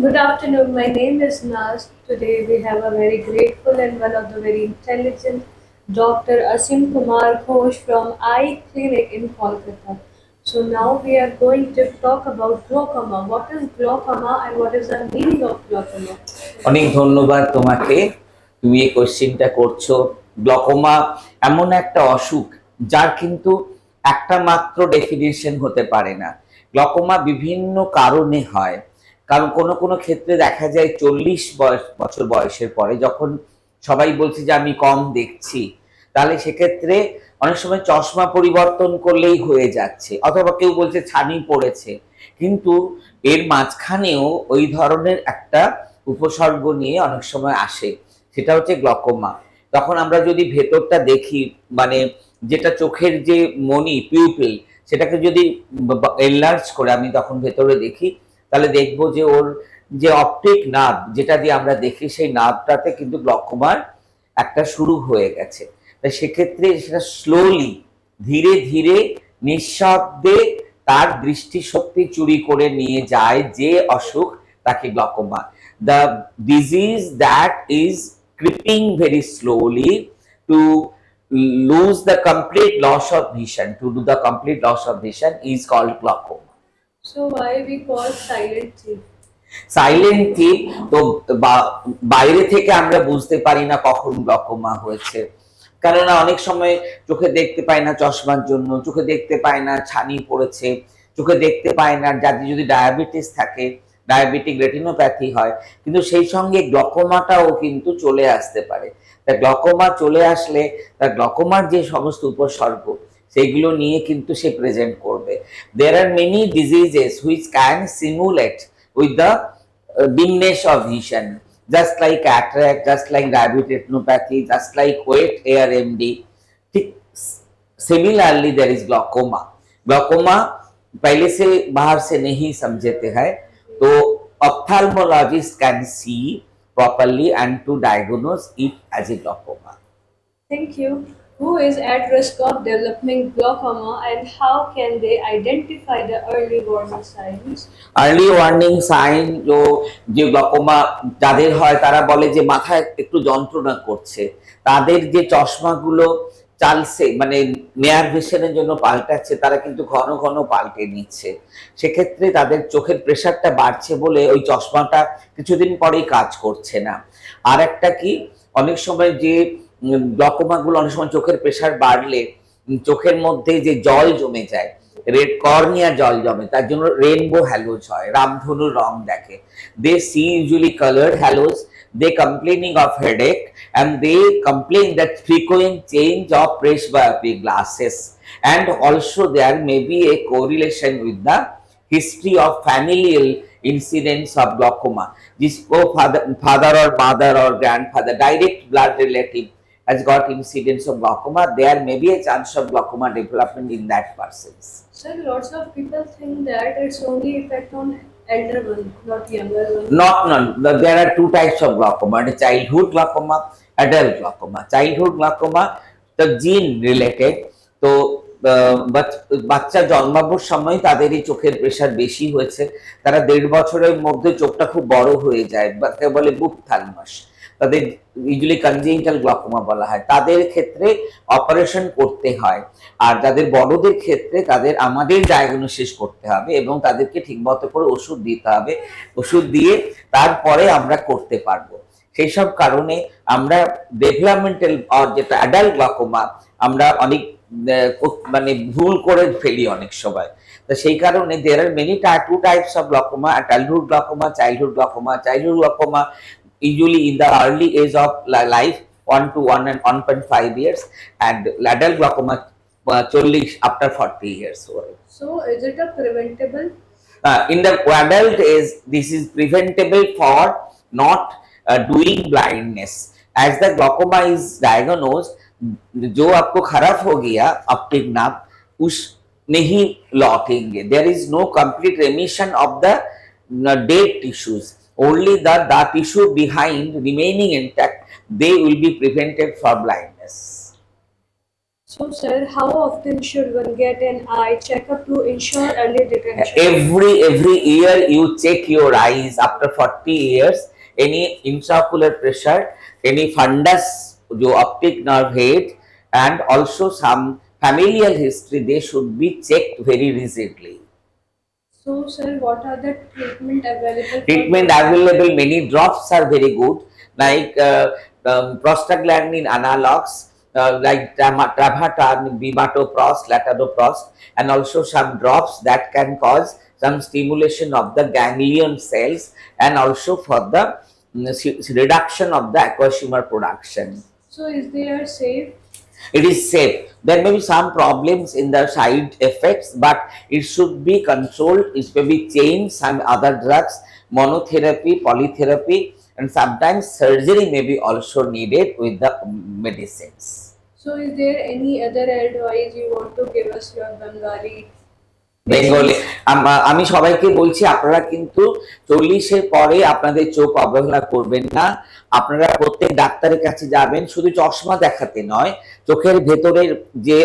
Good afternoon. My name is Naz. Today we have a very grateful and one of the very intelligent Dr. Asim Kumar Ghosh from Eye Clinic in Kolkata. So now we are going to talk about glaucoma. What is glaucoma and what is the meaning of glaucoma? অনেক ধন্যবাদ তোমাকে। তুমি এই কোশ্চেনটা করছো। Glaucoma এমন একটা অসুখ যার কিন্তু একটা মাত্র ডেফিনিশন হতে পারে না। গ্লকোমা বিভিন্ন কারণে হয়। কারণ কোনো কোনো ক্ষেত্রে দেখা যায় 40 বছর বয়সের পরে যখন সবাই বলছে যে আমি কম দেখছি, তাহলে সেক্ষেত্রে অনেক সময় চশমা পরিবর্তন করলেই হয়ে যাচ্ছে, অথবা কেউ বলছে ছানি পড়েছে। কিন্তু এর মাঝখানেও ওই ধরনের একটা উপসর্গ নিয়ে অনেক সময় আসে, সেটা হচ্ছে গ্লকোমা। তখন আমরা যদি ভেতরটা দেখি, মানে যেটা চোখের যে মনি পিউপিল, সেটাকে যদি এনলার্জ করে আমি তখন ভেতরে দেখি, তাহলে দেখবো যে ওর যে অপটিক নার্ভ যেটা দিয়ে আমরা দেখি, সেই নার্ভটাতে কিন্তু গ্লকোমার একটা শুরু হয়ে গেছে। তাই সেক্ষেত্রে সেটা স্লোলি, ধীরে ধীরে, নিঃশব্দে তার দৃষ্টিশক্তি চুরি করে নিয়ে যায় যে অসুখ, তাকে glaucoma. The disease that is creeping very slowly to lose the complete loss of vision, to do the complete loss of vision is called glaucoma. So why we call silent thief? Silent থিপ তো বাইরে থেকে আমরা বুঝতে পারি না কখন glaucoma হয়েছে, কেননা অনেক সময় চোখে দেখতে পায় না চশমার জন্য, চোখে দেখতে পায় না ছানি পড়েছে, চোখে দেখতে পায় না যাদের যদি ডায়াবেটিস থাকে, ডায়াবেটিক রেটিনোপ্যাথি হয়, কিন্তু সেই সঙ্গে গ্লকোমাটাও কিন্তু চলে আসতে পারে। তা গ্লকোমা চলে আসলে তার গ্লকোমার যে সমস্ত উপসর্গ সেগুলো নিয়ে কিন্তু সে প্রেজেন্ট করবে। There are many diseases which can simulate with the dimness of vision, just like cataract, just like diabetic retinopathy, just like wet AMD. Similarly, there is glaucoma. Glaucoma पहले से बाहर से नहीं समझते हैं, तो ophthalmologist can see properly and to diagnose it as a glaucoma. Thank you. Who is at risk of developing glaucoma and how can they identify the early warning signs? Early warning sign যে glaucoma যাদের হয় তারা বলে যে মাথায় একটু যন্ত্রণা করছে, তাদের যে চশমাগুলো চালছে মানে নেয়ার ভিশনের জন্য পাল্টাচ্ছে, তারা কিন্তু ঘন ঘন পাল্টে নিচ্ছে। সেক্ষেত্রে তাদের চোখের প্রেশারটা বাড়ছে বলে ওই চশমাটা কিছুদিন পরেই কাজ করছে না। আর একটা কি, অনেক সময় যে গ্লকোমাগুলো অনেক সময় চোখের প্রেশার বাড়লে চোখের মধ্যে যে জল জমে যায়, রেড কর্নিয়া জল জমে, তার জন্য রেনবো হ্যালোজ হয়, রামধনুর রং দেখে। They see usually coloured haloes, they complaining of headache and they complain that frequent change of presbyopic glasses, and also there may be a correlation with the history of familial incidents of glaucoma. This father or mother or grandfather, direct blood relative has got incidents of glaucoma, there may be a chance of glaucoma development in that persons. Sir, lots of people think that it's only effect on elder one, not younger one. Not there are two types of glaucoma: childhood glaucoma, adult glaucoma. Childhood glaucoma the gene related, তো বাচ্চা জন্মাবার সময় তাদেরই চোখের pressure বেশি হয়েছে, তারা 1.5 বছরের মধ্যে চোখটা খুব বড় হয়ে যায়, তাকে বলে বুপথালমাস, তাদের ইউজুয়ালি কনজেনিটাল গ্লকোমা বলা হয়, তাদের ক্ষেত্রে অপারেশন করতে হয়। আর যাদের বড়দের ক্ষেত্রে তাদের আমাদের ডায়াগনোসিস করতে হবে এবং তাদেরকে ঠিকমতো করে ওষুধ দিতে হবে, ওষুধ দিয়ে তারপরে আমরা করতে পারবো। সেই সব কারণে আমরা ডেভেলপমেন্টাল আর যেটা অ্যাডাল্ট গ্লকোমা আমরা অনেক মানে ভুল করে ফেলি অনেক সময়। তো সেই কারণে there are many two types of glaucoma: adulthood glaucoma, childhood glaucoma. Childhood glaucoma usually in the early age of life, 1 to 1 and 1.5 years, and adult glaucoma 40 after 40 years old. So is it a preventable? In the adult age, this is preventable for not doing blindness. As the glaucoma is diagnosed, जो आपको खराब हो गया optic nerve उस नहीं लौटेंगे. There is no complete remission of the dead tissues. Only the tissue behind remaining intact, they will be prevented from blindness. So, sir, how often should one get an eye checkup to ensure early detection? Every year you check your eyes after 40 years. Any intraocular pressure, any fundus, your optic nerve head, and also some familial history, they should be checked very recently. So, sir, what are the treatment available? Treatment available, many drops are very good, like prostaglandin analogs, like travatan, bimatoprost, latanoprost, and also some drops that can cause some stimulation of the ganglion cells, and also for the reduction of the aqueous humor production. So, is they are safe? It is safe. There may be some problems in the side effects, but it should be controlled. It may be changed, some other drugs, monotherapy, polytherapy, and sometimes surgery may be also needed with the medicines. So, is there any other advice you want to give us, your Bengali? Bengali আমি সবাইকে বলছি, আপনারা কিন্তু 40-এর পরে আপনাদের চোখ অবহেলা করবেন না। আপনারা প্রত্যেক ডাক্তারের কাছে যাবেন, শুধু চশমা দেখাতে নয়, চোখের ভেতরের যে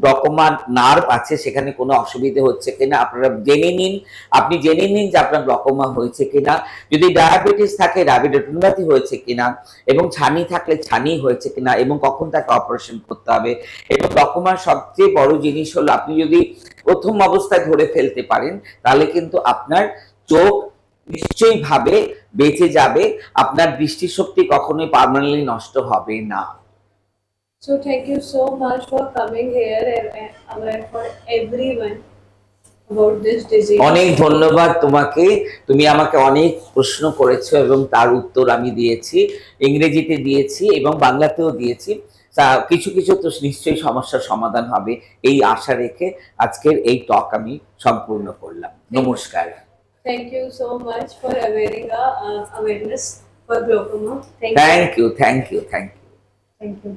গ্লকোমা নার্ভ আছে সেখানে কোনো অসুবিধা হচ্ছে কিনা আপনারা জেনে নিন। আপনি জেনে নিন যে আপনার গ্লকোমা হয়েছে কিনা, যদি ডায়াবেটিস থাকে ডায়াবেটিস হয়েছে কিনা, এবং ছানি থাকলে ছানি হয়েছে কিনা, এবং কখন তাকে অপারেশন করতে হবে। এবং গ্লকোমার সবচেয়ে বড় জিনিস হলো, আপনি যদি প্রথম অবস্থায় ধরে ফেলতে পারেন তাহলে কিন্তু আপনার চোখ নিশ্চয়ই ভাবে বেঁচে যাবে, আপনার দৃষ্টিশক্তি কখনোই পার্মানেন্টলি নষ্ট হবে না। So, thank you so much for coming here and aware for everyone about this disease. অনেক ধন্যবাদ তোমাকে, তুমি আমাকে অনেক প্রশ্ন করেছো এবং তার উত্তর আমি দিয়েছি, ইংরেজিতে দিয়েছি এবং বাংলাতেও দিয়েছি। কিছু কিছু তো নিশ্চয়ই সমস্যার সমাধান হবে এই আশা রেখে আজকের এই টক আমি সম্পূর্ণ করলাম। নমস্কার। Thank you so much for awareness for glaucoma. Thank you. Thank you.